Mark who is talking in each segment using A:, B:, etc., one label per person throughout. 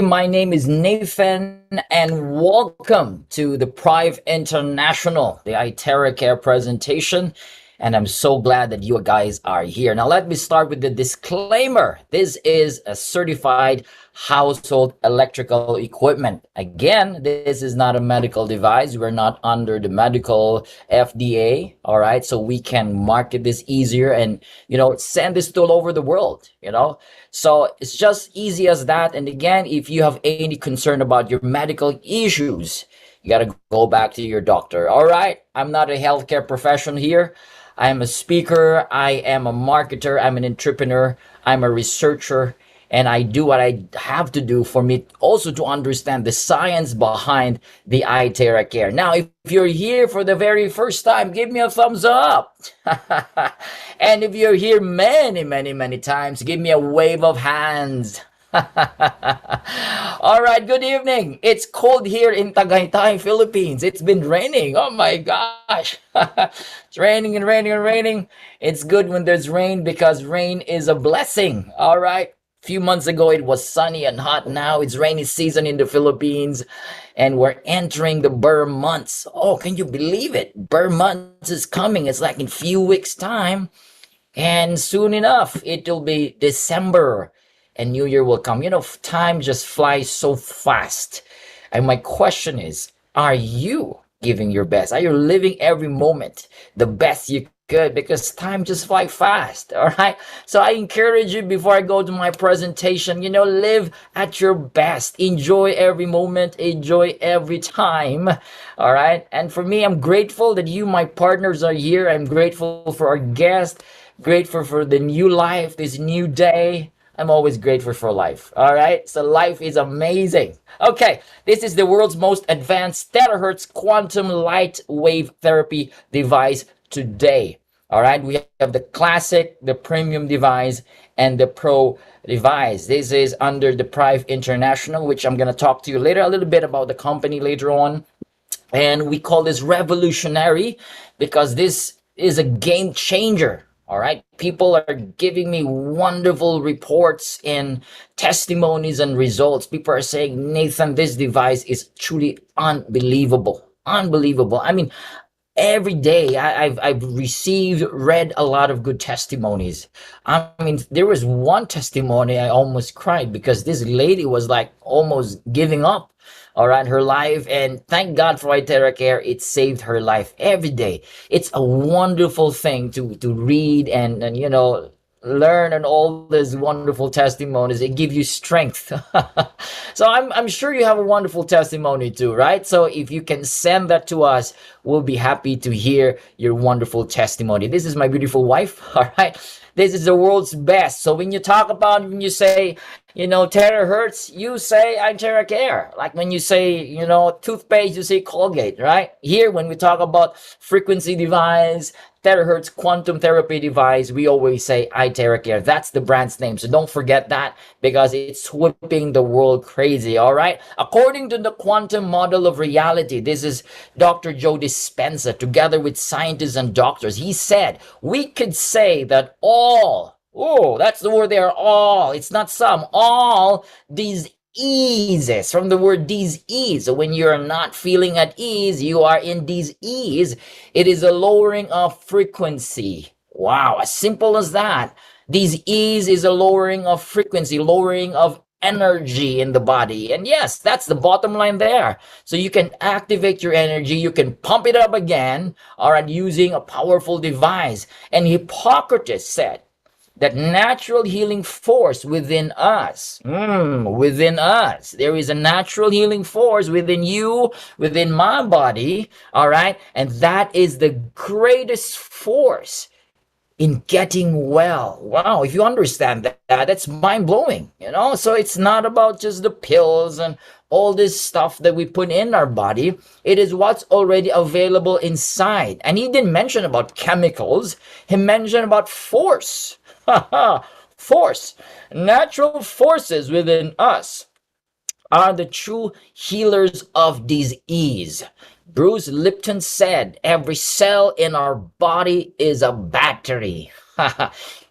A: my name is Nathan, and welcome to the Prife International, the IteraCare presentation. And I'm so glad that you guys are here. Now, let me start with the disclaimer. This is a certified household electrical equipment. Again, this is not a medical device. We're not under the medical FDA, all right? So we can market this easier and, send this to all over the world. So it's just easy as that. And again, if you have any concern about your medical issues, you got to go back to your doctor. All right. I'm not a healthcare professional here. I am a speaker. I am a marketer. I'm an entrepreneur. I'm a researcher. And I do what I have to do for me also to understand the science behind the IteraCare. Now, if you're here for the very first time, give me a thumbs up. And if you're here many, many, many times, give me a wave of hands. All right, good evening. It's cold here in Tagaytay, Philippines. It's been raining. Oh my gosh. It's raining and raining and raining. It's good when there's rain because rain is a blessing. All right. Few months ago it was sunny and hot. Now it's rainy season in the Philippines and we're entering the Burr months. Oh, can you believe it? Burr months is coming. It's like in few weeks time, and soon enough it'll be December and New Year will come. Time just flies so fast. And my question is, are you giving your best? Are you living every moment the best you could? Because time just flies fast. All right. So I encourage you before I go to my presentation, live at your best. Enjoy every moment. Enjoy every time. All right. And for me, I'm grateful that you, my partners, are here. I'm grateful for our guest. Grateful for the new life, this new day. I'm always grateful for life. All right. So life is amazing. Okay. This is the world's most advanced Terahertz quantum light wave therapy device today. All right. We have the classic, the premium device, and the pro device. This is under the Prife International, which I'm going to talk to you later, a little bit about the company later on. And we call this revolutionary because this is a game changer. All right. People are giving me wonderful reports and testimonies and results. People are saying, Nathan, this device is truly unbelievable. Unbelievable. I mean, every day I've read a lot of good testimonies. I mean, there was one testimony I almost cried because this lady was like almost giving up. All right, her life, and thank God for IteraCare. It saved her life every day. It's a wonderful thing to read and learn and all these wonderful testimonies. It gives you strength. So I'm sure you have a wonderful testimony too, right? So if you can send that to us, we'll be happy to hear your wonderful testimony. This is my beautiful wife. All right. This is the world's best. So when you say, terahertz, you say IteraCare. Like when you say, toothpaste, you say Colgate, right? Here, when we talk about frequency device, Terahertz quantum therapy device, we always say IteraCare. That's the brand's name. So don't forget that because it's whipping the world crazy. All right. According to the quantum model of reality, this is Dr. Joe Dispenza together with scientists and doctors. He said we could say that that's the word there, all. It's not some. All these eases, from the word dis-ease. So when you're not feeling at ease, you are in dis-ease. It is a lowering of frequency. Wow, as simple as that. Dis-ease is a lowering of frequency, lowering of energy in the body. And yes, that's the bottom line there. So you can activate your energy, you can pump it up again, all right, using a powerful device. And Hippocrates said that natural healing force within us, within us, there is a natural healing force within you, within my body, all right? And that is the greatest force in getting well. Wow, if you understand that, that's mind-blowing, So it's not about just the pills and all this stuff that we put in our body. It is what's already available inside. And he didn't mention about chemicals. He mentioned about force. Force. Natural forces within us are the true healers of disease. Bruce Lipton said, every cell in our body is a battery.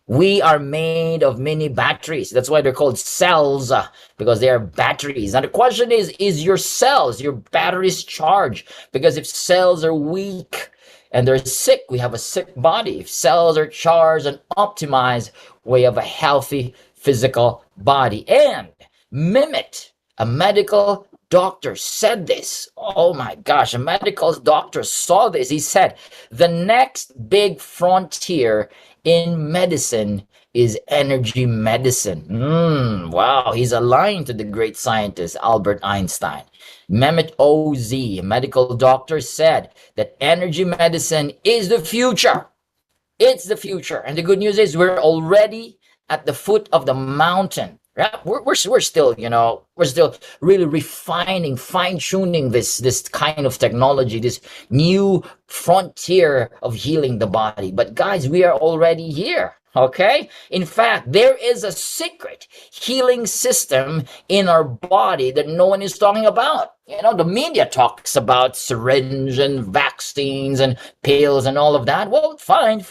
A: We are made of mini batteries. That's why they're called cells, because they are batteries. Now the question is your cells, your batteries charged? Because if cells are weak and they're sick, we have a sick body. If cells are charged and optimized, we have a healthy physical body. And Mimit, a medical doctor, said this. Oh my gosh, a medical doctor saw this. He said, the next big frontier in medicine is energy medicine. Wow, he's aligned to the great scientist Albert Einstein. Mehmet Oz, a medical doctor, said that energy medicine is the future. It's the future. And the good news is we're already at the foot of the mountain. Right? We're still, we're still really refining, fine-tuning this kind of technology, this new frontier of healing the body. But guys, we are already here. Okay? In fact, there is a secret healing system in our body that no one is talking about. The media talks about syringe and vaccines and pills and all of that. Well, fine.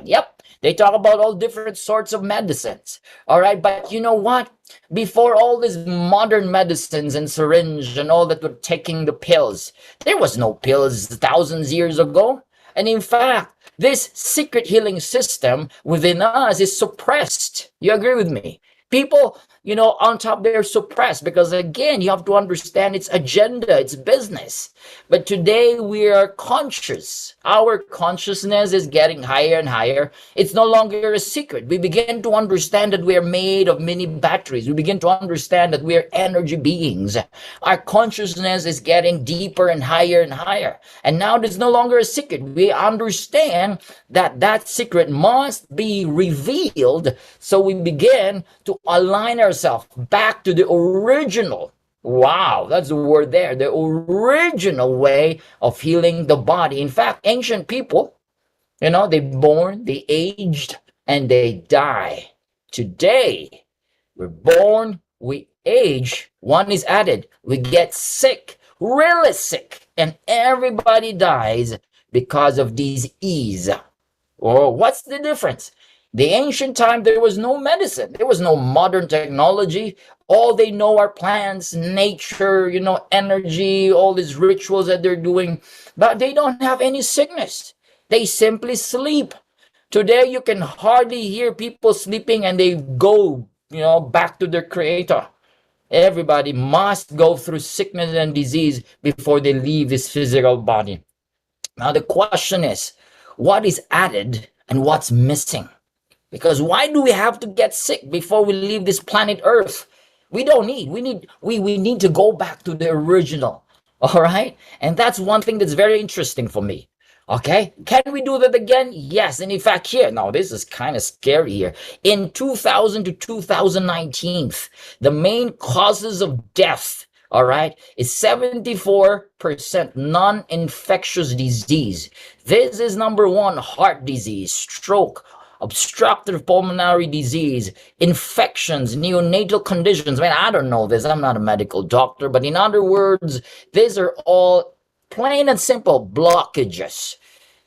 A: Yep. They talk about all different sorts of medicines. All right. But you know what? Before all these modern medicines and syringe and all that were taking the pills, there was no pills thousands years ago. And in fact, this secret healing system within us is suppressed. You agree with me? People, on top they're suppressed because, again, you have to understand it's agenda, it's business. But today we are conscious. Our consciousness is getting higher and higher. It's no longer a secret. We begin to understand that we are made of mini batteries. We begin to understand that we are energy beings. Our consciousness is getting deeper and higher and higher. And now there's no longer a secret. We understand that that secret must be revealed. So we begin to align ourselves back to the original. Wow, that's the word there. The original way of healing the body. In fact, ancient people, they born, they aged, and they die. Today, we're born, we age, one is added, we get sick, really sick, and everybody dies because of disease. Oh, what's the difference? The ancient time, there was no medicine. There was no modern technology. All they know are plants, nature, energy, all these rituals that they're doing. But they don't have any sickness. They simply sleep. Today, you can hardly hear people sleeping and they go, back to their creator. Everybody must go through sickness and disease before they leave this physical body. Now, the question is, what is added and what's missing? Because why do we have to get sick before we leave this planet Earth? We need to go back to the original. All right? And that's one thing that's very interesting for me. Okay? Can we do that again? Yes. And in fact, here, now this is kind of scary here. In 2000 to 2019, the main causes of death, all right, is 74% non-infectious disease. This is number one: heart disease, stroke, obstructive pulmonary disease, infections, neonatal conditions. Man, I don't know this. I'm not a medical doctor. But in other words, these are all plain and simple blockages.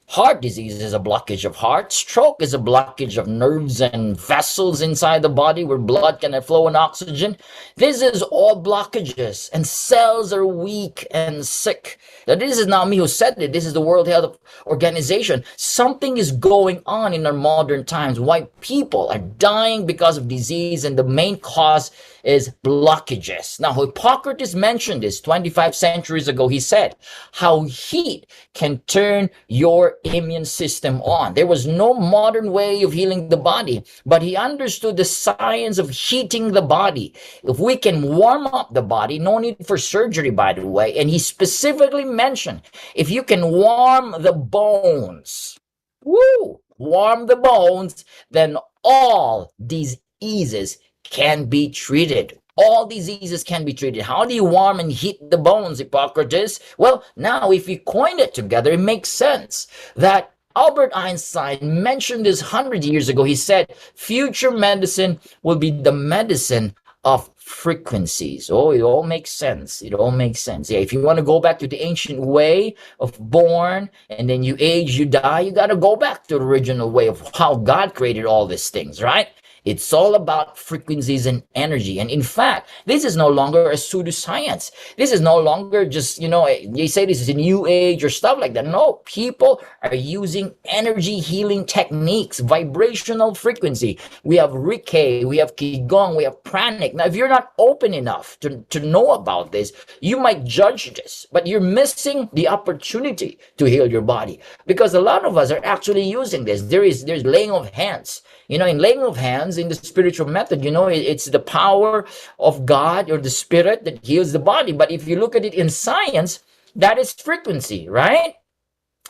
A: Heart disease is a blockage of heart. Stroke is a blockage of nerves and vessels inside the body where blood can flow and oxygen. This is all blockages, and cells are weak and sick. Now, this is not me who said it. This is the World Health Organization. Something is going on in our modern times. Why people are dying because of disease, and the main cause is blockages. Now, Hippocrates mentioned this 25 centuries ago. He said how heat can turn your immune system on. There was no modern way of healing the body, but he understood the science of heating the body. If we can warm up the body, no need for surgery, by the way, and he specifically mentioned if you can warm the bones, warm the bones, then all diseases can be treated. All diseases can be treated. How do you warm and heat the bones, Hippocrates? Well, now if we coin it together, it makes sense that Albert Einstein mentioned this 100 years ago. He said, future medicine will be the medicine of frequencies. Oh, it all makes sense. It all makes sense. Yeah, if you want to go back to the ancient way of born and then you age, you die, you got to go back to the original way of how God created all these things, right? It's all about frequencies and energy. And in fact, this is no longer a pseudoscience. This is no longer just, they say this is a new age or stuff like that. No, people are using energy healing techniques, vibrational frequency. We have Reiki, we have Qigong, we have Pranic. Now, if you're not open enough to know about this, you might judge this, but you're missing the opportunity to heal your body because a lot of us are actually using this. There's laying of hands. In laying of hands in the spiritual method, it's the power of God or the spirit that heals the body. But if you look at it in science, that is frequency, right?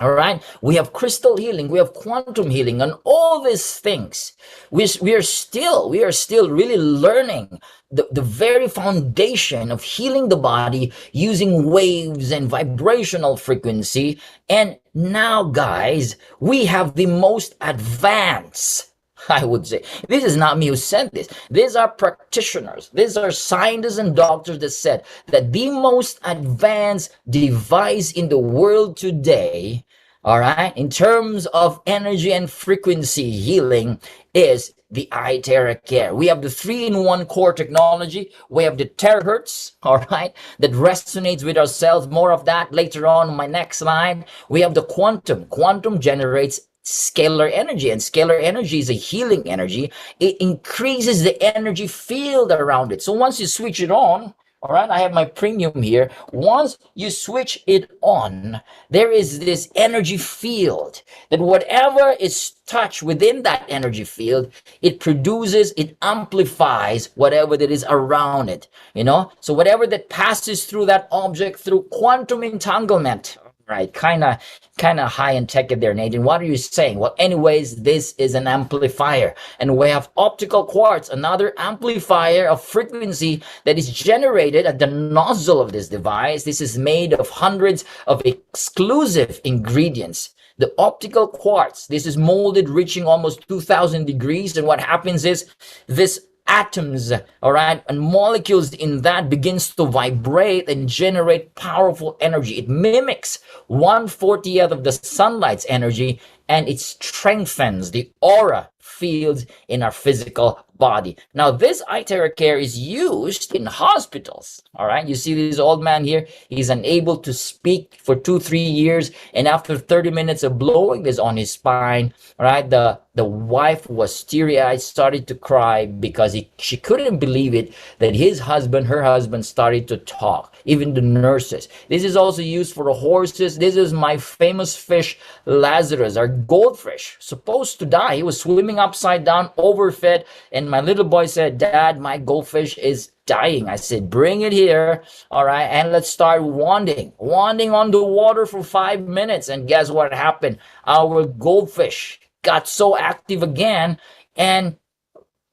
A: All right. We have crystal healing. We have quantum healing and all these things. We are still really learning the very foundation of healing the body using waves and vibrational frequency. And now, guys, we have the most advanced, I would say. This is not me who said this. These are practitioners. These are scientists and doctors that said that the most advanced device in the world today, all right, in terms of energy and frequency healing is the IteraCare. We have the 3-in-1 core technology. We have the terahertz, all right, that resonates with our cells. More of that later on my next slide. We have the quantum. Quantum generates scalar energy, and scalar energy is a healing energy. It increases the energy field around it. So once you switch it on, all right, I have my premium here. Once you switch it on, there is this energy field that whatever is touched within that energy field, it produces, it amplifies whatever that is around it, So whatever that passes through that object through quantum entanglement, right? Kind of high and tech there, Nathan. What are you saying? Well, anyways, this is an amplifier. And we have optical quartz, another amplifier of frequency that is generated at the nozzle of this device. This is made of hundreds of exclusive ingredients. The optical quartz, this is molded reaching almost 2000 degrees. And what happens is this atoms, all right, and molecules in that begins to vibrate and generate powerful energy. It mimics 1/40th of the sunlight's energy, and it strengthens the aura fields in our physical body. Now, this IteraCare is used in hospitals. All right, you see this old man here, he's unable to speak for 2-3 years, and after 30 minutes of blowing this on his spine, all right, the wife was teary-eyed, started to cry because she couldn't believe it that her husband started to talk, even the nurses. This is also used for the horses. This is my famous fish, Lazarus, our goldfish, supposed to die. He was swimming upside down, overfed, and my little boy said, "Dad, my goldfish is dying." I said, "Bring it here, all right, and let's start wanding on the water for 5 minutes." And guess what happened? Our goldfish got so active again and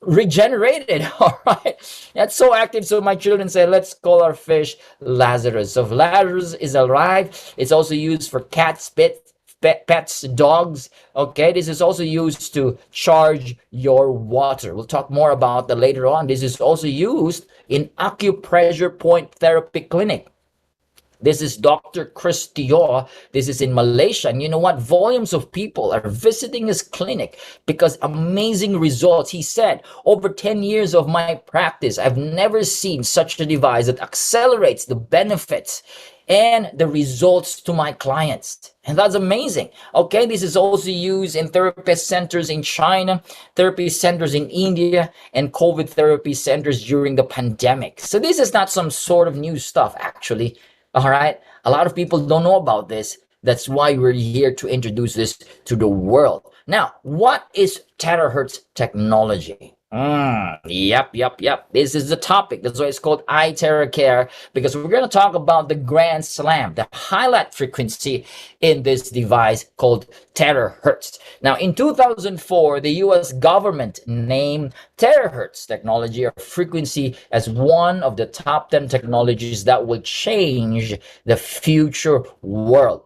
A: regenerated. All right, that's so active. So my children said, let's call our fish Lazarus. So if Lazarus is alive, it's also used for cats, pets, dogs. Okay, this is also used to charge your water. We'll talk more about that later on. This is also used in acupressure point therapy clinic. This is Dr. Chris Teo. This is in Malaysia. And you know what? Volumes of people are visiting his clinic because amazing results. He said, over 10 years of my practice, I've never seen such a device that accelerates the benefits and the results to my clients. And that's amazing. Okay, this is also used in therapy centers in China, therapy centers in India, and COVID therapy centers during the pandemic. So this is not some sort of new stuff, actually. All right, a lot of people don't know about this. That's why we're here to introduce this to the world. Now, what is terahertz technology? Yep. This is the topic. That's why it's called IteraCare, because we're going to talk about the grand slam, the highlight frequency in this device called terahertz. Now, in 2004, the US government named Terahertz technology or frequency as one of the top 10 technologies that will change the future world.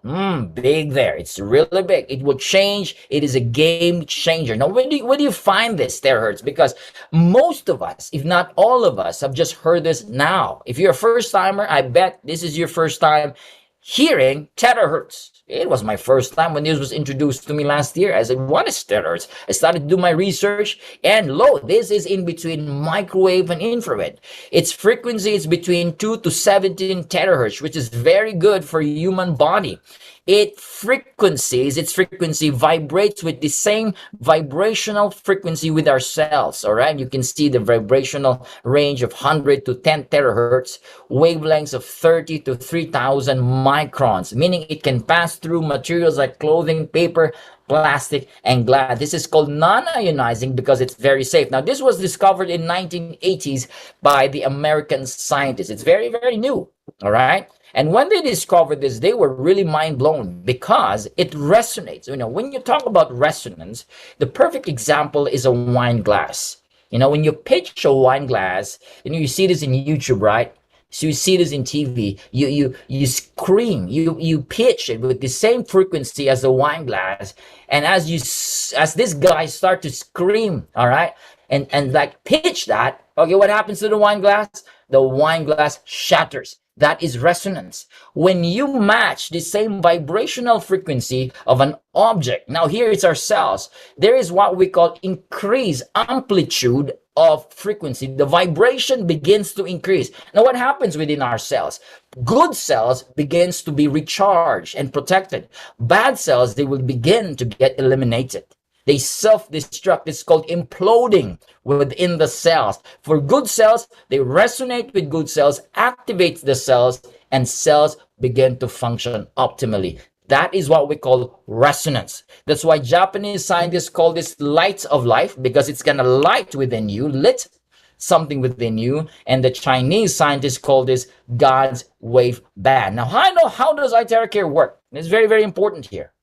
A: Big there. It's really big. It will change. It is a game changer. Now, where do you find this terahertz? Because most of us, if not all of us, have just heard this now. If you're a first timer, I bet this is your first time hearing terahertz. It was my first time when this was introduced to me last year. I said, what is terahertz? I started to do my research, and lo, this is in between microwave and infrared. Its frequency is between 2 to 17 terahertz, which is very good for human body. Its frequency vibrates with the same vibrational frequency with our cells. All right, you can see the vibrational range of 100 to 10 terahertz, wavelengths of 30 to 3000 microns, meaning it can pass through materials like clothing, paper, plastic, and glass. This is called non-ionizing because it's very safe. Now, this was discovered in 1980s by the American scientists. It's very, very new. All right. And when they discovered this, they were really mind blown because it resonates. When you talk about resonance, the perfect example is a wine glass. When you pitch a wine glass, you see this in YouTube, right? So you see this in TV, you scream, you pitch it with the same frequency as the wine glass. And as this guy start to scream, all right, and like pitch that, okay, what happens to the wine glass? The wine glass shatters. That is resonance. When you match the same vibrational frequency of an object, now here it's our cells, there is what we call increased amplitude of frequency. The vibration begins to increase. Now what happens within our cells? Good cells begins to be recharged and protected. Bad cells, they will begin to get eliminated. They self-destruct. It's called imploding within the cells. For good cells, they resonate with good cells, activate the cells, and cells begin to function optimally. That is what we call resonance. That's why Japanese scientists call this light of life, because it's going to light within you, lit something within you. And the Chinese scientists call this God's wave band. Now, how does IteraCare work? It's very, very important here.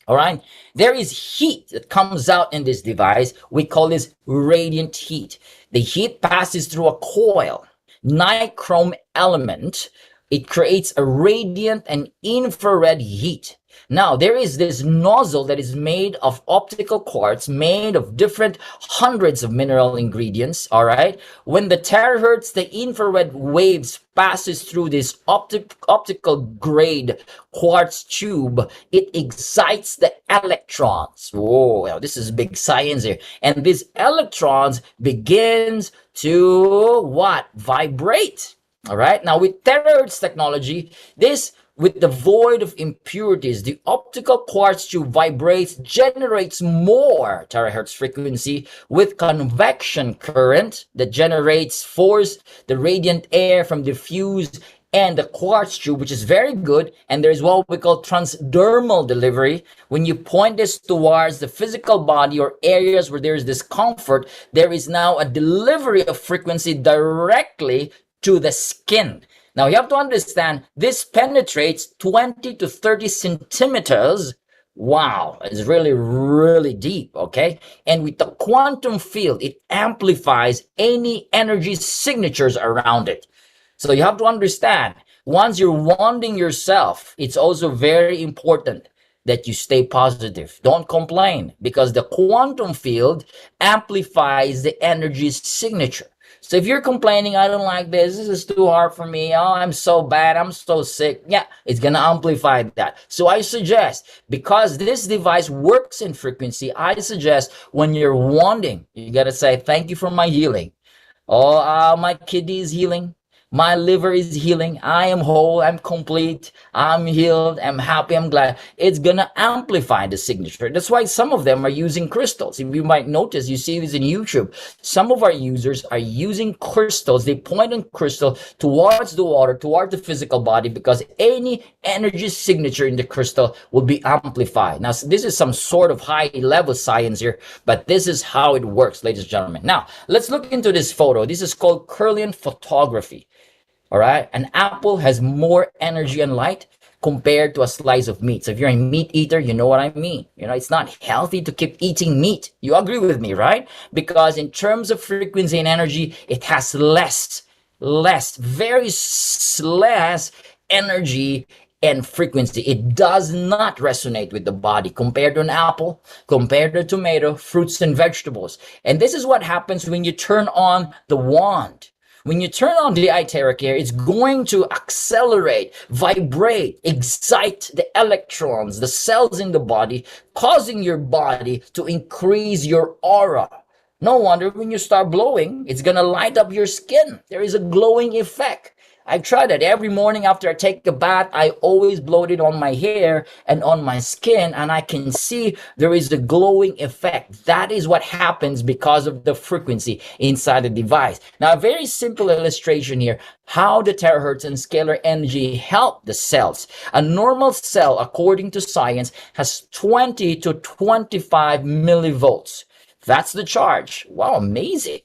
A: All right, there is heat that comes out in this device. We call this radiant heat. The heat passes through a coil, nichrome element. It creates a radiant and infrared heat. Now, there is this nozzle that is made of optical quartz, made of different hundreds of mineral ingredients, all right? When the terahertz, the infrared waves passes through this optical grade quartz tube, it excites the electrons. Whoa, this is big science here. And these electrons begins to what? Vibrate. All right. Now with terahertz technology, with the void of impurities, the optical quartz tube vibrates, generates more terahertz frequency with convection current that generates force, the radiant air from diffuse and the quartz tube, which is very good. And there's what we call transdermal delivery. When you point this towards the physical body or areas where there is discomfort, there is now a delivery of frequency directly to the skin. Now you have to understand this penetrates 20 to 30 centimeters. Wow, it's really, really deep, okay? And with the quantum field, it amplifies any energy signatures around it. So you have to understand, once you're wounding yourself, it's also very important that you stay positive. Don't complain, because the quantum field amplifies the energy signature. So if you're complaining, I don't like this is too hard for me, oh, I'm so bad, I'm so sick, yeah, it's gonna amplify that. So I suggest, because this device works in frequency, I suggest when you're wounding, you gotta say, thank you for my healing. Oh, my kidney is healing. My liver is healing. I am whole. I'm complete. I'm healed. I'm happy. I'm glad. It's going to amplify the signature. That's why some of them are using crystals. If you might notice, you see this in YouTube. Some of our users are using crystals. They point in crystal towards the water, towards the physical body, because any energy signature in the crystal will be amplified. Now, this is some sort of high-level science here, but this is how it works, ladies and gentlemen. Now, let's look into this photo. This is called Kirlian photography. All right, an apple has more energy and light compared to a slice of meat. So if you're a meat eater, you know what I mean. It's not healthy to keep eating meat. You agree with me, right? Because in terms of frequency and energy, it has very less energy and frequency. It does not resonate with the body compared to an apple, compared to a tomato, fruits and vegetables. And this is what happens when you turn on the wand. When you turn on the IteraCare, it's going to accelerate, vibrate, excite the electrons, the cells in the body, causing your body to increase your aura. No wonder when you start blowing, it's going to light up your skin. There is a glowing effect. I've tried it every morning after I take a bath. I always blow it on my hair and on my skin, and I can see there is a glowing effect. That is what happens because of the frequency inside the device. Now, a very simple illustration here, how the terahertz and scalar energy help the cells. A normal cell, according to science, has 20 to 25 millivolts. That's the charge. Wow, amazing.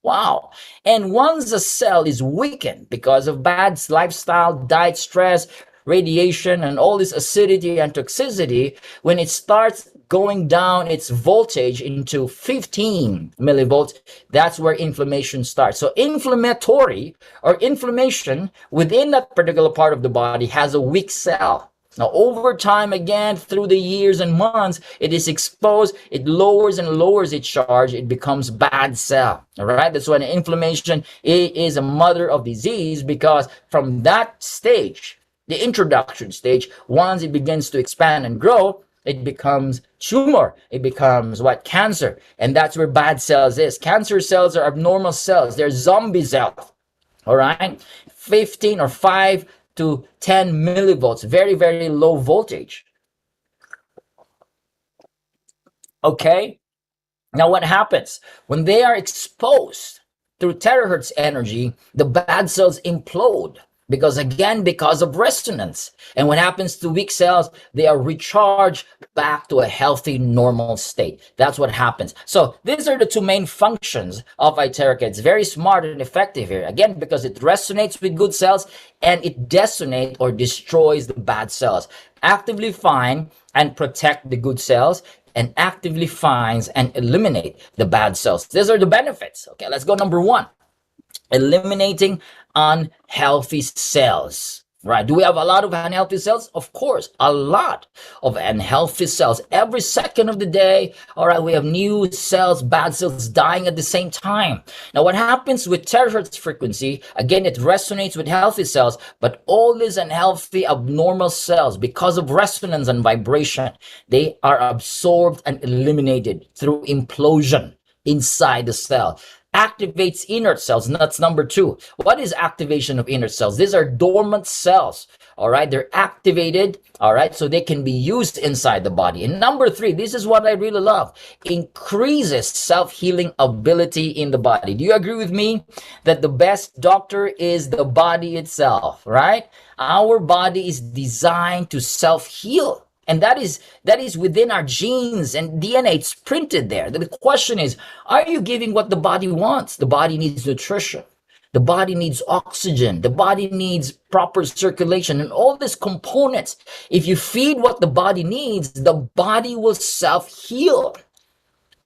A: Wow. And once a cell is weakened because of bad lifestyle, diet, stress, radiation, and all this acidity and toxicity, when it starts going down its voltage into 15 millivolts, that's where inflammation starts. So inflammation within that particular part of the body has a weak cell. Now, over time, again, through the years and months, it is exposed, it lowers and lowers its charge, it becomes bad cell, all right? That's why inflammation is a mother of disease, because from that stage, the introduction stage, once it begins to expand and grow, it becomes tumor, it becomes cancer, and that's where bad cells is. Cancer cells are abnormal cells, they're zombie cells, all right? 15 or 5 to 10 millivolts, very, very low voltage. Okay, now what happens? When they are exposed through terahertz energy, the bad cells implode. Because of resonance. And what happens to weak cells? They are recharged back to a healthy, normal state. That's what happens. So these are the two main functions of IteraCare. It's very smart and effective here. Again, because it resonates with good cells and it desonates or destroys the bad cells. Actively find and protect the good cells, and actively finds and eliminate the bad cells. These are the benefits. Okay, let's go number 1. Eliminating unhealthy cells, right? Do we have a lot of unhealthy cells? Of course, a lot of unhealthy cells. Every second of the day, all right, we have new cells, bad cells dying at the same time. Now, what happens with terahertz frequency, again, it resonates with healthy cells, but all these unhealthy, abnormal cells, because of resonance and vibration, they are absorbed and eliminated through implosion inside the cell. Activates inert cells. And that's number 2. What is activation of inert cells? These are dormant cells. All right. They're activated. All right. So they can be used inside the body. And number 3, this is what I really love. Increases self-healing ability in the body. Do you agree with me that the best doctor is the body itself, right? Our body is designed to self-heal. And that is within our genes and DNA. It's printed there. The question is, are you giving what the body wants? The body needs nutrition. The body needs oxygen. The body needs proper circulation and all these components. If you feed what the body needs, the body will self-heal.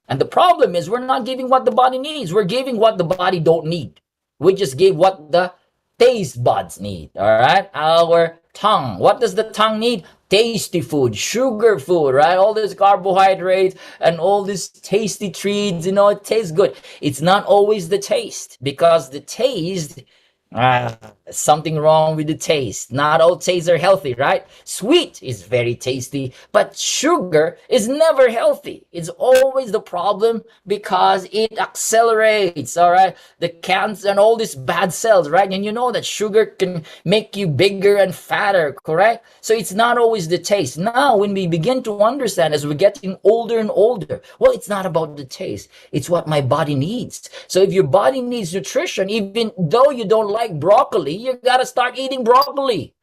A: And the problem is we're not giving what the body needs. We're giving what the body don't need. We just give what the taste buds need. All right? Our tongue. What does the tongue need? Tasty food, sugar food, right? All this carbohydrates and all these tasty treats, it tastes good. It's not always the taste, because the taste, something wrong with the taste. Not all tastes are healthy, right? Sweet is very tasty, but sugar is never healthy. It's always the problem because it accelerates, all right? The cancer and all these bad cells, right? And you know that sugar can make you bigger and fatter, correct? So it's not always the taste. Now, when we begin to understand as we're getting older and older, well, it's not about the taste. It's what my body needs. So if your body needs nutrition, even though you don't like broccoli, you got to start eating broccoli.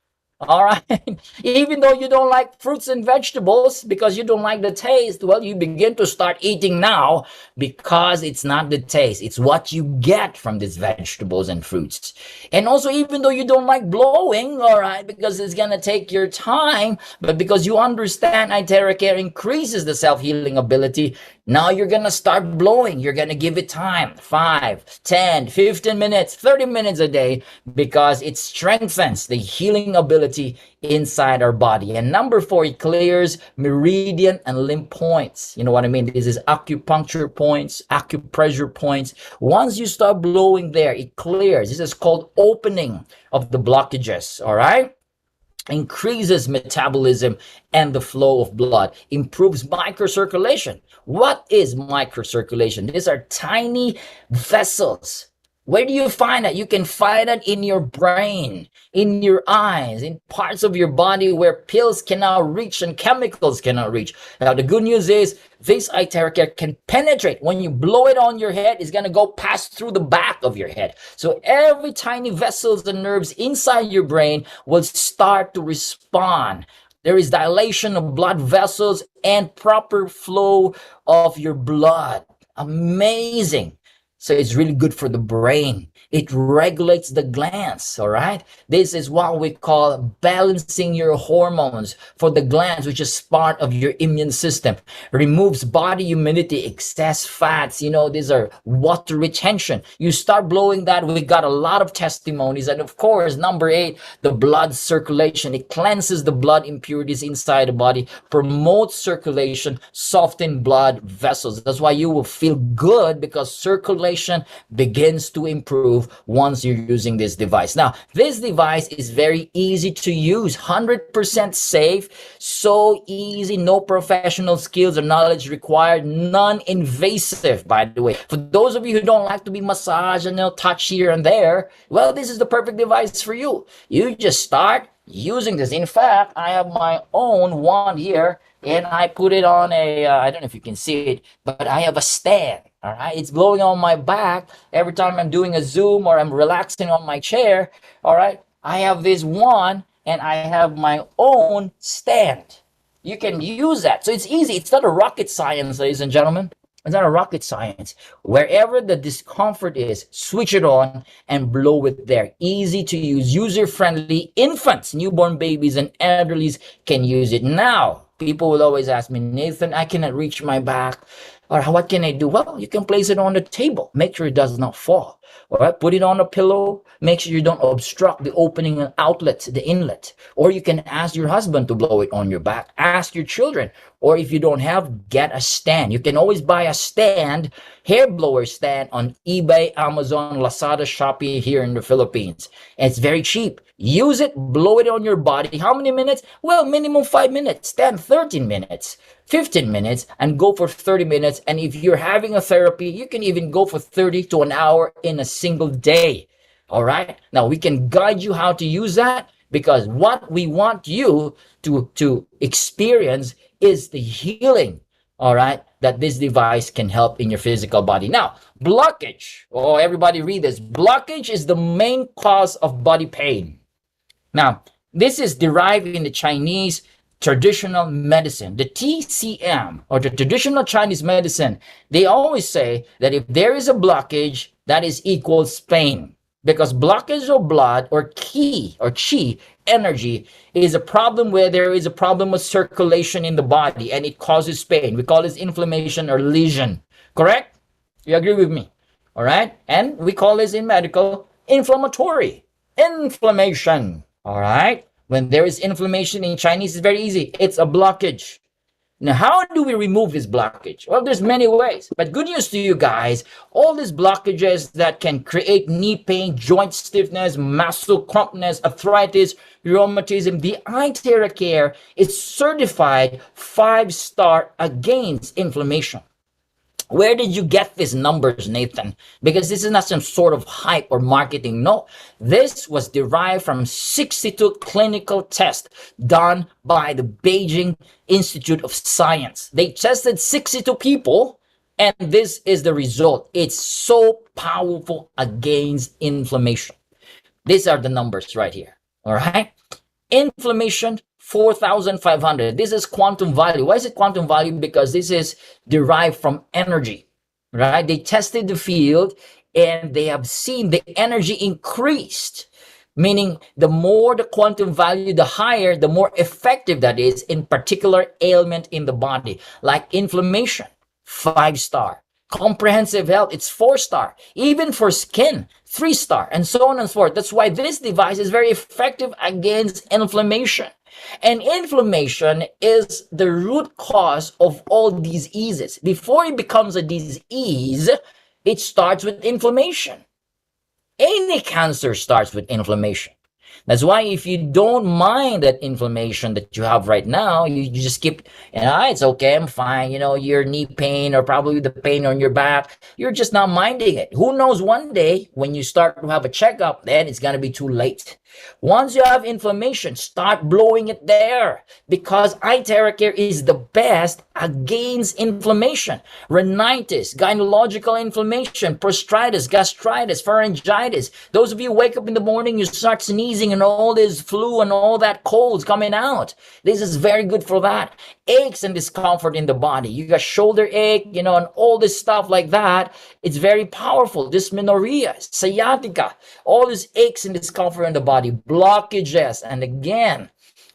A: All right. Even though you don't like fruits and vegetables because you don't like the taste, well, you begin to start eating now because it's not the taste. It's what you get from these vegetables and fruits. And also, even though you don't like blowing, all right, because it's going to take your time, but because you understand IteraCare increases the self-healing ability, now you're going to start blowing. You're going to give it time, 5, 10, 15 minutes, 30 minutes a day, because it strengthens the healing ability inside our body. And number 4, it clears meridian and lymph points. You know what I mean? This is acupuncture points, acupressure points. Once you start blowing there, it clears. This is called opening of the blockages, all right? Increases metabolism and the flow of blood, improves microcirculation. What is microcirculation? These are tiny vessels. Where do you find that? You can find it in your brain, in your eyes, in parts of your body where pills cannot reach and chemicals cannot reach. Now, the good news is this IteraCare can penetrate. When you blow it on your head, it's going to go past through the back of your head. So every tiny vessels and nerves inside your brain will start to respond. There is dilation of blood vessels and proper flow of your blood. Amazing. So it's really good for the brain. It regulates the glands, all right? This is what we call balancing your hormones for the glands, which is part of your immune system. Removes body humidity, excess fats. You know, these are water retention. You start blowing that, we got a lot of testimonies. And of course, number 8, the blood circulation. It cleanses the blood impurities inside the body, promotes circulation, soften blood vessels. That's why you will feel good, because circulation begins to improve once you're using this device. Now, this device is very easy to use, 100% safe, so easy, no professional skills or knowledge required, non-invasive, by the way. For those of you who don't like to be massaged and touch here and there, well, this is the perfect device for you. You just start using this. In fact, I have my own one here, and I put it on a, I don't know if you can see it, but I have a stand. All right, it's blowing on my back every time I'm doing a Zoom or I'm relaxing on my chair. All right, I have this one and I have my own stand. You can use that. So it's easy. It's not a rocket science, ladies and gentlemen. It's not a rocket science. Wherever the discomfort is, switch it on and blow it there. Easy to use, user-friendly. Infants, newborn babies, and elderlies can use it. Now, people will always ask me, Nathan, I cannot reach my back. Or what can I do? Well, you can place it on the table. Make sure it does not fall. All right, put it on a pillow. Make sure you don't obstruct the opening and outlet, the inlet. Or you can ask your husband to blow it on your back. Ask your children. Or if you don't have, get a stand. You can always buy a stand, hair blower stand on eBay, Amazon, Lazada, Shopee here in the Philippines. And it's very cheap. Use it, blow it on your body. How many minutes? Well, minimum 5 minutes, 10, 13 minutes, 15 minutes, and go for 30 minutes. And if you're having a therapy, you can even go for 30 to an hour in a single day. All right. Now we can guide you how to use that, because what we want you to experience is the healing, all right, that this device can help in your physical body. Now, blockage. Oh, everybody read this. Blockage is the main cause of body pain. Now, this is derived in the Chinese traditional medicine, the TCM, or the traditional Chinese medicine. They always say that if there is a blockage, that is equals pain. Because blockage of blood or qi energy is a problem where there is a problem with circulation in the body and it causes pain. We call this inflammation or lesion. Correct? You agree with me? All right? And we call this in medical inflammatory. Inflammation. All right? When there is inflammation in Chinese, it's very easy. It's a blockage. Now, how do we remove this blockage? Well, there's many ways. But good news to you guys, all these blockages that can create knee pain, joint stiffness, muscle crampness, arthritis, rheumatism, the IteraCare is certified 5-star against inflammation. Where did you get these numbers, Nathan? Because this is not some sort of hype or marketing. No, this was derived from 62 clinical tests done by the Beijing Institute of Science. They tested 62 people, and this is the result. It's so powerful against inflammation. These are the numbers right here. All right. Inflammation, 4,500. This is quantum value. Why is it quantum value? Because this is derived from energy, right? They tested the field and they have seen the energy increased, meaning the more the quantum value, the higher, the more effective that is in particular ailment in the body, like inflammation, 5-star. Comprehensive health, it's 4-star. Even for skin, 3-star, and so on and so forth. That's why this device is very effective against inflammation. And inflammation is the root cause of all diseases. Before it becomes a disease, it starts with inflammation. Any cancer starts with inflammation. That's why if you don't mind that inflammation that you have right now, you just keep, it's okay, I'm fine, your knee pain or probably the pain on your back, you're just not minding it. Who knows, one day when you start to have a checkup, then it's going to be too late. Once you have inflammation, start blowing it there, because IteraCare is the best against inflammation. Rhinitis, gynecological inflammation, prostatitis, gastritis, pharyngitis. Those of you who wake up in the morning, you start sneezing and all this flu and all that colds coming out. This is very good for that. Aches and discomfort in the body. You got shoulder ache, and all this stuff like that. It's very powerful. Dysmenorrhea, sciatica, all these aches and discomfort in the body. Blockages, and again,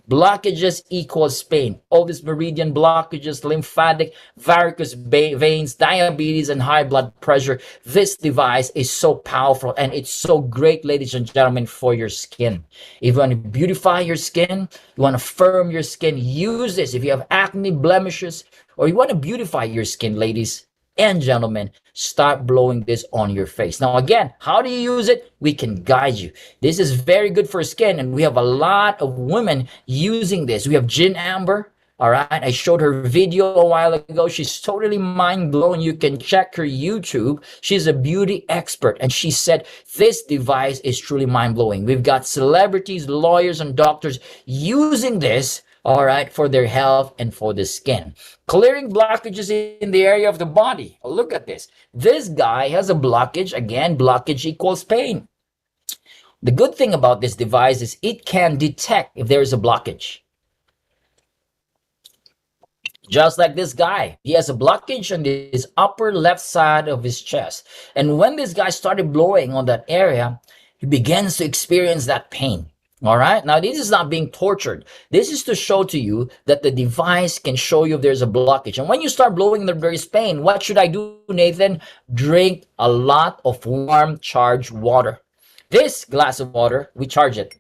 A: blockages equals pain. All these meridian blockages, lymphatic, varicose veins, diabetes, and high blood pressure. This device is so powerful, and it's so great, ladies and gentlemen, for your skin. If you want to beautify your skin, you want to firm your skin, use this. If you have acne, blemishes, or you want to beautify your skin, ladies and gentlemen, start blowing this on your face. Now, again, how do you use it? We can guide you. This is very good for skin, and we have a lot of women using this. We have Jean Amber. All right, I showed her video a while ago. She's totally mind-blown. You can check her YouTube. She's a beauty expert, and she said this device is truly mind-blowing. We've got celebrities, lawyers, and doctors using this, all right, for their health and for the skin. Clearing blockages in the area of the body. Oh, look at this. This guy has a blockage. Again, blockage equals pain. The good thing about this device is it can detect if there is a blockage. Just like this guy, he has a blockage on his upper left side of his chest. And when this guy started blowing on that area, he begins to experience that pain. All right. Now, this is not being tortured. This is to show to you that the device can show you if there's a blockage. And when you start blowing and there is pain, what should I do, Nathan? Drink a lot of warm, charged water. This glass of water, we charge it.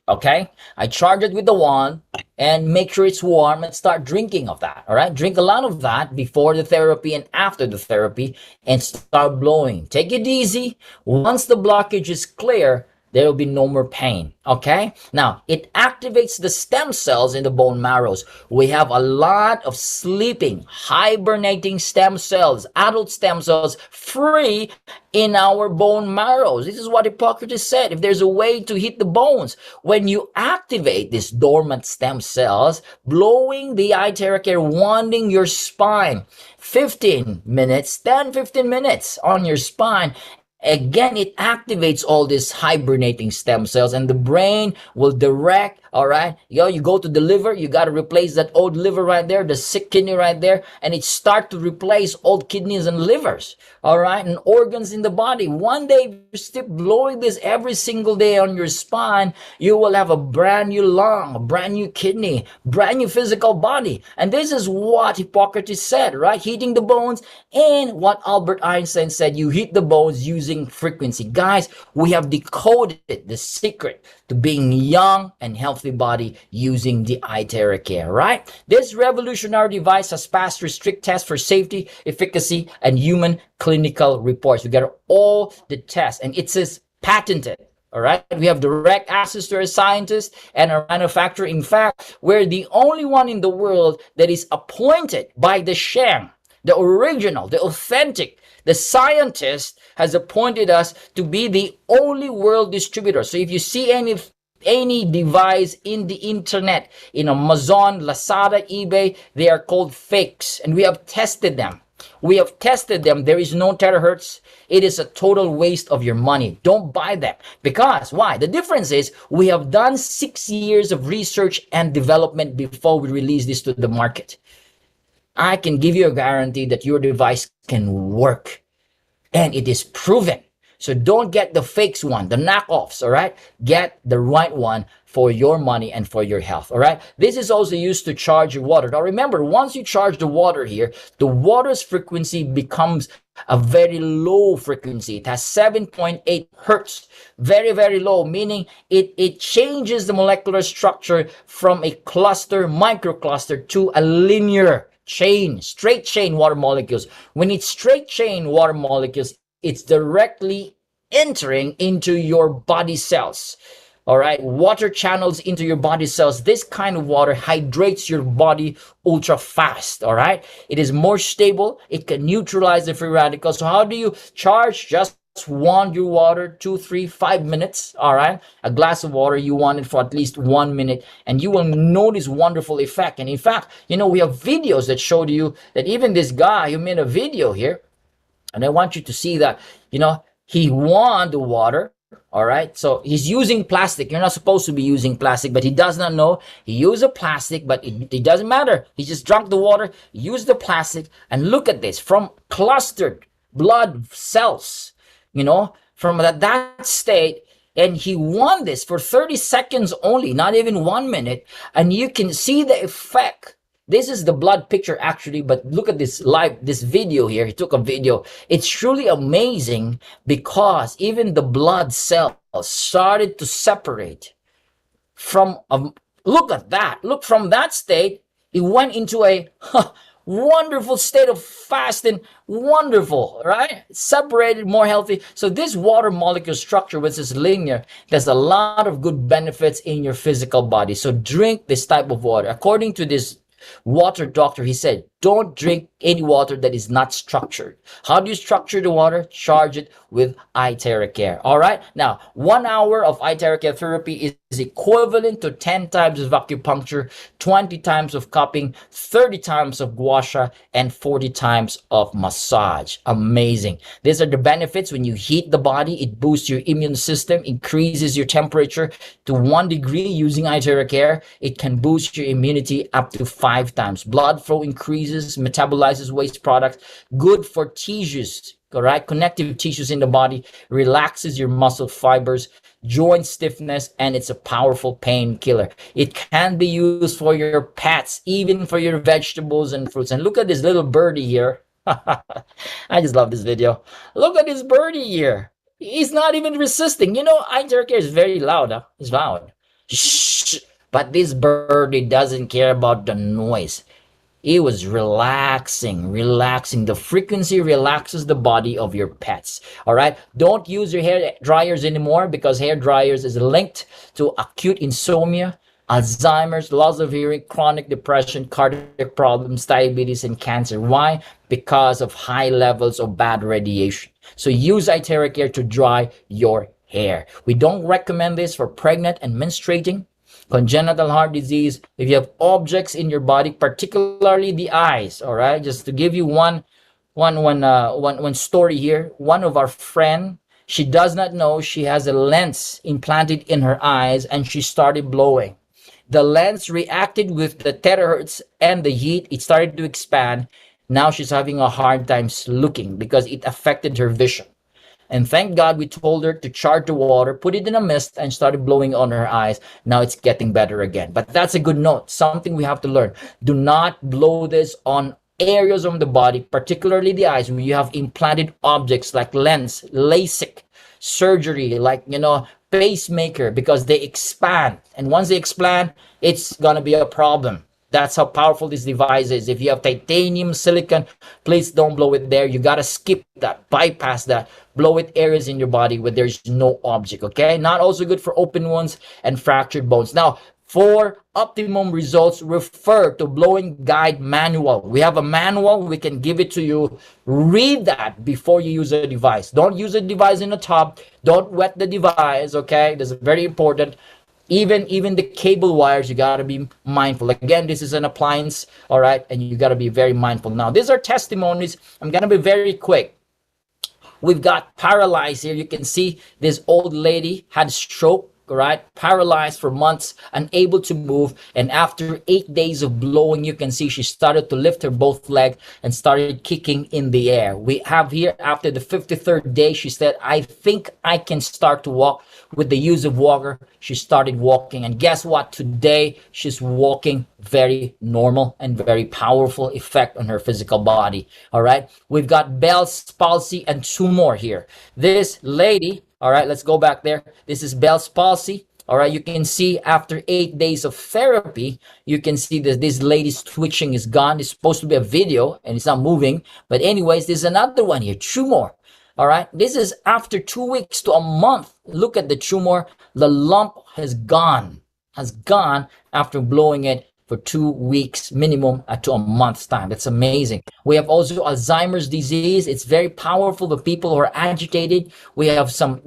A: Okay. I charge it with the wand and make sure it's warm and start drinking of that. All right. Drink a lot of that before the therapy and after the therapy and start blowing. Take it easy. Once the blockage is clear, there will be no more pain. Okay. Now, it activates the stem cells in the bone marrows. We have a lot of sleeping, hibernating stem cells, adult stem cells free in our bone marrows. This is what Hippocrates said. If there's a way to hit the bones, when you activate these dormant stem cells, blowing the IteraCare, wanding your spine, 15 minutes, 10-15 minutes on your spine, again, it activates all these hibernating stem cells, and the brain will direct, all right? You go to the liver, you got to replace that old liver right there, the sick kidney right there, and it start to replace old kidneys and livers, all right? And organs in the body. One day, you keep blowing this every single day on your spine, you will have a brand new lung, a brand new kidney, brand new physical body. And this is what Hippocrates said, right? Heating the bones, and what Albert Einstein said, you heat the bones using frequency. Guys, we have decoded the secret to being young and healthy body using the IteraCare, right? This revolutionary device has passed through strict tests for safety, efficacy, and human clinical reports. We got all the tests, and it says patented. All right. We have direct access to our scientists and our manufacturer. In fact, we're the only one in the world that is appointed by the Shang, the original, the authentic. The scientist has appointed us to be the only world distributor. So if you see any device in the internet, in Amazon, Lazada, eBay, they are called fakes, and we have tested them. We have tested them. There is no terahertz. It is a total waste of your money. Don't buy them. Because why? The difference is we have done 6 years of research and development before we release this to the market. I can give you a guarantee that your device can work, and it is proven. So don't get the fakes one, the knockoffs, all right? Get the right one for your money and for your health, all right? This is also used to charge your water. Now remember, once you charge the water here, the water's frequency becomes a very low frequency. It has 7.8 hertz, very, very low, meaning it changes the molecular structure from a cluster, microcluster, to a linear chain, straight chain water molecules. When it's straight chain water molecules, it's directly entering into your body cells. All right, water channels into your body cells. This kind of water hydrates your body ultra fast. All right, it is more stable. It can neutralize the free radicals. So how do you charge? Just want your water 2, 3, 5 minutes. All right, a glass of water, you want it for at least 1 minute, and you will notice wonderful effect. And in fact, we have videos that showed you that even this guy who made a video here, and I want you to see that, he won the water. All right. So he's using plastic. You're not supposed to be using plastic, but he does not know. He used a plastic, but it doesn't matter. He just drank the water, used the plastic, and look at this, from clustered blood cells, from that state. And he won this for 30 seconds only, not even 1 minute. And you can see the effect. This is the blood picture actually, but look at this video here. He took a video. It's truly amazing because even the blood cells started to separate from, look at that. Look, from that state, it went into a wonderful state of fast and wonderful, right? Separated, more healthy. So this water molecule structure, which is linear, there's a lot of good benefits in your physical body. So drink this type of water. According to this water doctor, he said, don't drink any water that is not structured. How do you structure the water? Charge it with IteraCare. All right. Now, 1 hour of IteraCare therapy is equivalent to 10 times of acupuncture, 20 times of cupping, 30 times of gua sha, and 40 times of massage. Amazing. These are the benefits. When you heat the body, it boosts your immune system, increases your temperature to 1 degree using IteraCare. It can boost your immunity up to 5 times. Blood flow increases, metabolizes waste products, good for tissues, correct? Connective tissues in the body, relaxes your muscle fibers, joint stiffness, and it's a powerful painkiller. It can be used for your pets, even for your vegetables and fruits. And look at this little birdie here. I just love this video. Look at this birdie here. He's not even resisting. IteraCare is very loud. Huh? It's loud. Shh. But this birdie doesn't care about the noise. It was relaxing. The frequency relaxes the body of your pets. All right. Don't use your hair dryers anymore, because hair dryers is linked to acute insomnia, Alzheimer's, loss of hearing, chronic depression, cardiac problems, diabetes, and cancer. Why? Because of high levels of bad radiation. So use IteraCare to dry your hair. We don't recommend this for pregnant and menstruating, congenital heart disease, if you have objects in your body, particularly the eyes. All right, just to give you one story here. One of our friend, she does not know she has a lens implanted in her eyes, and she started blowing. The lens reacted with the terahertz and the heat. It started to expand. Now she's having a hard time looking because it affected her vision. And thank God we told her to charge the water, put it in a mist, and started blowing on her eyes. Now it's getting better again. But that's a good note, something we have to learn. Do not blow this on areas of the body, particularly the eyes, where you have implanted objects like lens, LASIK, surgery, like, pacemaker, because they expand. And once they expand, it's going to be a problem. That's how powerful this device is. If you have titanium, silicon, please don't blow it there. You got to skip that, bypass that. Blow it areas in your body where there's no object, okay? Not also good for open wounds and fractured bones. Now, for optimum results, refer to blowing guide manual. We have a manual. We can give it to you. Read that before you use a device. Don't use a device in the tub. Don't wet the device, okay? This is very important. Even the cable wires, you got to be mindful. Again, this is an appliance, all right, and you got to be very mindful. Now these are testimonies. I'm gonna be very quick. We've got paralyzed here. You can see this old lady had stroke, right? Paralyzed for months, unable to move. And after 8 days of blowing, you can see she started to lift her both legs and started kicking in the air. We have here after the 53rd day, she said, I think I can start to walk. With the use of walker, she started walking. And guess what? Today, she's walking very normal and very powerful effect on her physical body. All right. We've got Bell's palsy and two more here. This lady, all right, let's go back there. This is Bell's palsy. All right, you can see after 8 days of therapy, you can see that this lady's twitching is gone. It's supposed to be a video and it's not moving. But anyways, there's another one here, two more. All right, this is after 2 weeks to a month. Look at the tumor. The lump has gone after blowing it for 2 weeks minimum to a month's time. That's amazing. We have also Alzheimer's disease. It's very powerful. The people who are agitated. We have some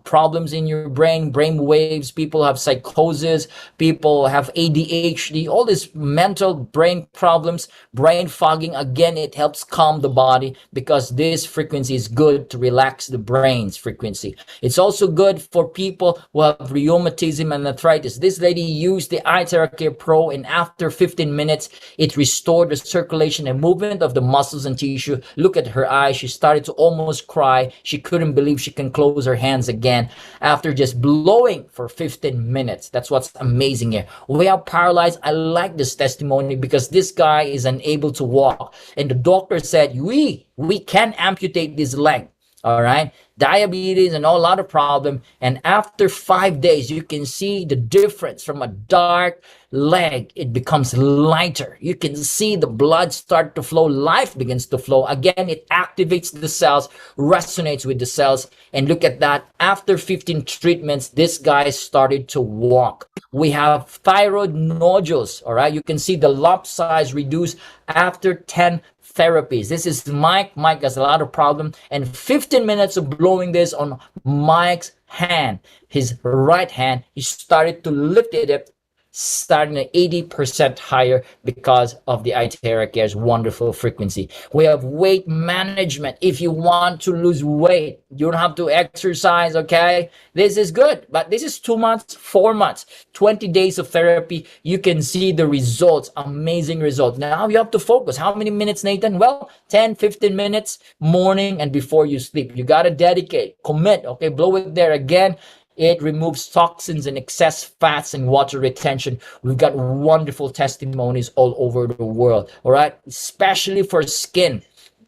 A: problems in your brain waves. People have psychosis. People have ADHD. All these mental brain problems, brain fogging. Again, it helps calm the body because this frequency is good to relax the brain's frequency. It's also good for people who have rheumatism and arthritis. This lady used the IteraCare Pro, and after 15 minutes, it restored the circulation and movement of the muscles and tissue. Look at her eyes. She started to almost cry. She couldn't believe she can close her hands again after just blowing for 15 minutes. That's what's amazing here. We are paralyzed. I like this testimony because this guy is unable to walk. And the doctor said, we can amputate this leg. All right, diabetes and a lot of problem. And after 5 days, you can see the difference from a dark leg. It becomes lighter. You can see the blood start to flow. Life begins to flow. Again, it activates the cells, resonates with the cells. And look at that. After 15 treatments, this guy started to walk. We have thyroid nodules. All right, you can see the lump size reduced after 10 therapies. This is Mike. Mike has a lot of problem, and 15 minutes of blowing this on Mike's hand, his right hand, he started to lift it up, starting at 80% higher because of the IteraCare's wonderful frequency. We have weight management. If you want to lose weight, you don't have to exercise, okay? This is good, but this is 2 months, 4 months, 20 days of therapy. You can see the results, amazing results. Now you have to focus. How many minutes, Nathan? Well, 10, 15 minutes, morning and before you sleep. You got to dedicate, commit, okay? Blow it there again. It removes toxins and excess fats and water retention. We've got wonderful testimonies all over the world, all right? Especially for skin.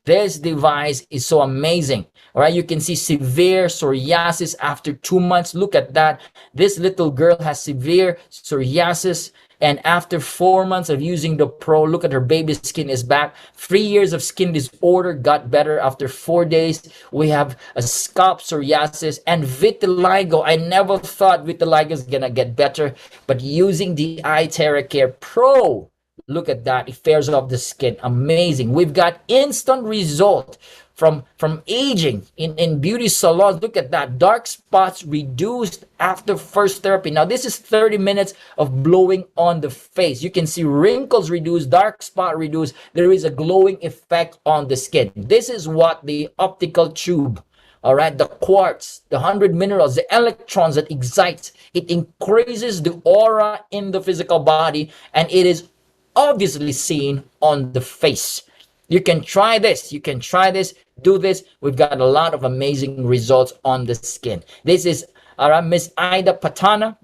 A: This device is so amazing, all right? You can see severe psoriasis after 2 months. Look at that. This little girl has severe psoriasis. And after 4 months of using the Pro, look at her baby's skin is back. 3 years of skin disorder got better after 4 days. We have a scalp psoriasis and vitiligo. I never thought vitiligo is going to get better. But using the IteraCare Pro, look at that. It fares off the skin. Amazing. We've got instant result from aging in beauty salons. Look at that. Dark spots reduced after first therapy. Now, this is 30 minutes of blowing on the face. You can see wrinkles reduced, dark spot reduced. There is a glowing effect on the skin. This is what the optical tube, all right, the quartz, the 100 minerals, the electrons that excites, it increases the aura in the physical body, and it is obviously seen on the face. You can try this. You can try this. Do this. We've got a lot of amazing results on the skin. This is Miss Ida Patana.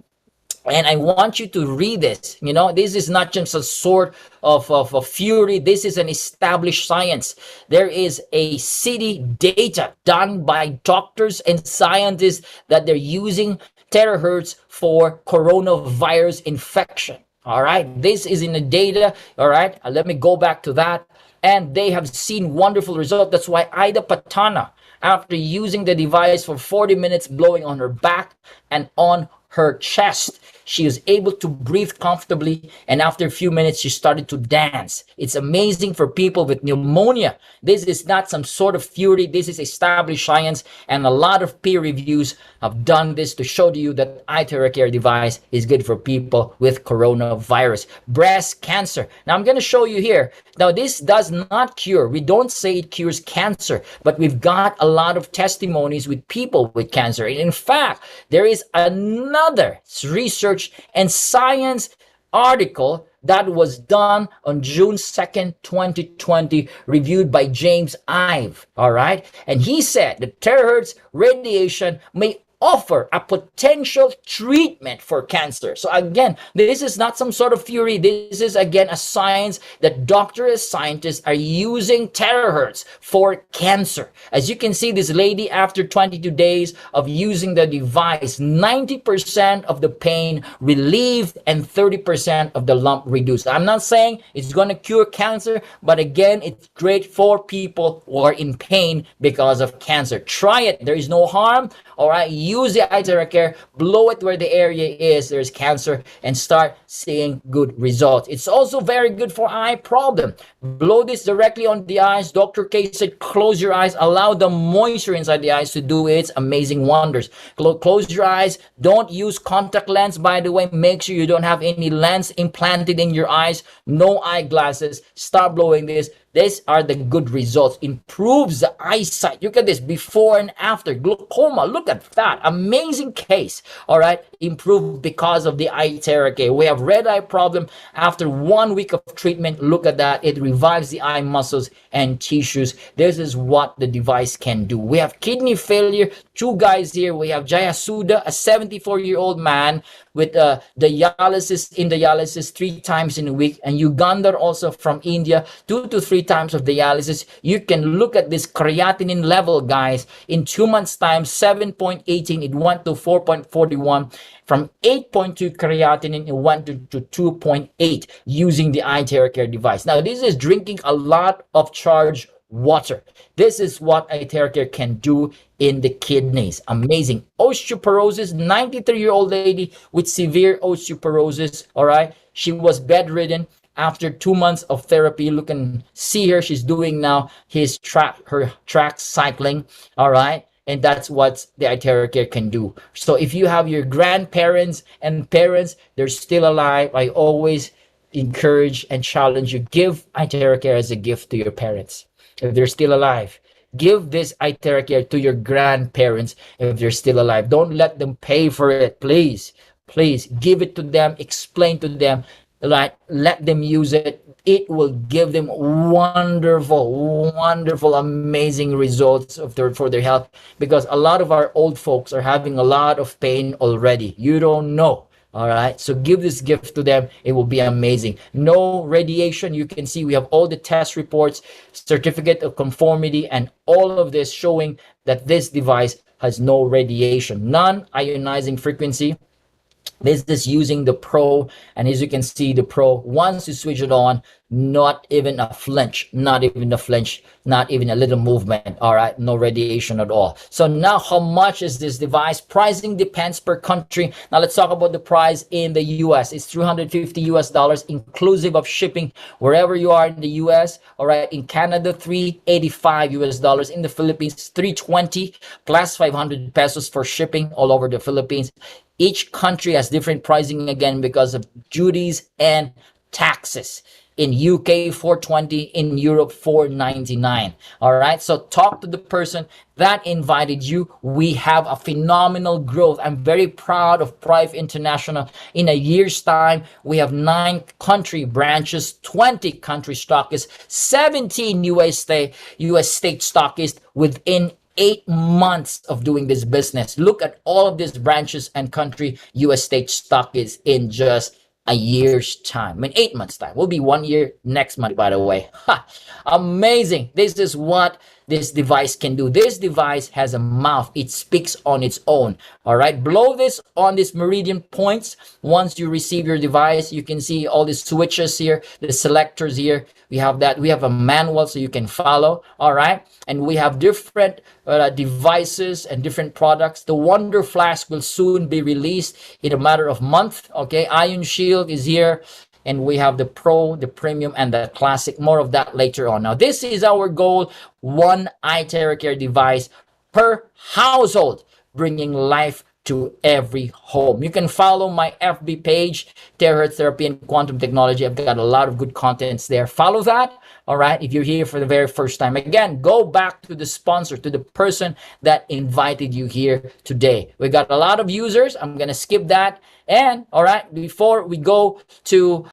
A: And I want you to read this. You know, this is not just a sort of fury. This is an established science. There is a city data done by doctors and scientists that they're using terahertz for coronavirus infection. All right. This is in the data. All right. Let me go back to that. And they have seen wonderful results. That's why Ida Patana, after using the device for 40 minutes, blowing on her back and on her chest, She was able to breathe comfortably, and after a few minutes, she started to dance. It's amazing for people with pneumonia. This is not some sort of theory. This is established science, and a lot of peer reviews have done this to show to you that IteraCare device is good for people with coronavirus. Breast cancer. Now, I'm going to show you here. Now, this does not cure. We don't say it cures cancer, but we've got a lot of testimonies with people with cancer. In fact, there is another research and science article that was done on June 2nd, 2020, reviewed by James Ive, all right? And he said that terahertz radiation may offer a potential treatment for cancer. So again, this is not some sort of theory. This is again a science that doctors, scientists are using terahertz for cancer. As you can see, this lady, after 22 days of using the device, 90% of the pain relieved and 30% of the lump reduced. I'm not saying it's going to cure cancer, but again, it's great for people who are in pain because of cancer. Try it. There is no harm. All right, use the IteraCare, blow it where the area is there's cancer, and start seeing good results. It's also very good for eye problem. Blow this directly on the eyes. Dr. K said close your eyes, allow the moisture inside the eyes to do its amazing wonders. Close your eyes. Don't use contact lens, by the way. Make sure you don't have any lens implanted in your eyes. No eyeglasses. Start blowing this. These are the good results. Improves the eyesight. Look at this before and after. Glaucoma. Look at that. Amazing case. All right. Improved because of the IteraCare. We have red eye problem after 1 week of treatment. Look at that. It revives the eye muscles and tissues. This is what the device can do. We have kidney failure. Two guys here. We have Jayasuda, a 74-year-old man with dialysis 3 times in a week, and Uganda also from India, 2 to 3 times of dialysis. You can look at this creatinine level, guys. In 2 months time, 7.18, it went to 4.41. From 8.2 creatinine, it went to 2.8 using the IteraCare device. Now, this is drinking a lot of charged water. This is what IteraCare can do in the kidneys. Amazing. Osteoporosis, 93-year-old lady with severe osteoporosis, all right? She was bedridden. After 2 months of therapy, you can see her. She's doing now her track cycling, all right? And that's what the IteraCare can do. So if you have your grandparents and parents, they're still alive, I always encourage and challenge you, give IteraCare as a gift to your parents. If they're still alive, give this IteraCare to your grandparents if they're still alive. Don't let them pay for it, please. Please give it to them, explain to them, right? Let them use it. It will give them wonderful, amazing results for their health, because a lot of our old folks are having a lot of pain already. You don't know. All right, so give this gift to them. It will be amazing. No radiation. You can see we have all the test reports, certificate of conformity, and all of this showing that this device has no radiation, non-ionizing frequency. This is using the Pro, and as you can see, the Pro, once you switch it on, not even a flinch, not even a little movement. All right, no radiation at all. So now, how much is this device? Pricing depends per country. Now let's talk about the price in the US. It's $350 inclusive of shipping wherever you are in the US. All right, in Canada, $385. In the Philippines, $320 plus 500 pesos for shipping all over the Philippines. Each country has different pricing again because of duties and taxes. In UK, $420. In Europe, $499. All right. So talk to the person that invited you. We have a phenomenal growth. I'm very proud of Prife International. In a year's time, we have 9 country branches, 20 country stockists, 17 US state stockists within 8 months of doing this business. Look at all of these branches and country US state stockists in just a year's time. In 8 months time. Will be 1 year next month, by the way. Ha! Amazing. This is what this device can do. This device has a mouth. It speaks on its own. All right. Blow this on these meridian points. Once you receive your device, you can see all these switches here, the selectors here. We have that. We have a manual so you can follow. All right. And we have different devices and different products. The Wonder Flask will soon be released in a matter of month. Okay. Ion Shield is here. And we have the Pro, the Premium, and the Classic. More of that later on. Now, this is our goal. One IteraCare device per household, bringing life to every home. You can follow my FB page, Terahertz Therapy and Quantum Technology. I've got a lot of good contents there. Follow that. All right. If you're here for the very first time, again, go back to the sponsor, to the person that invited you here today. We got a lot of users. I'm going to skip that. And all right, before we go to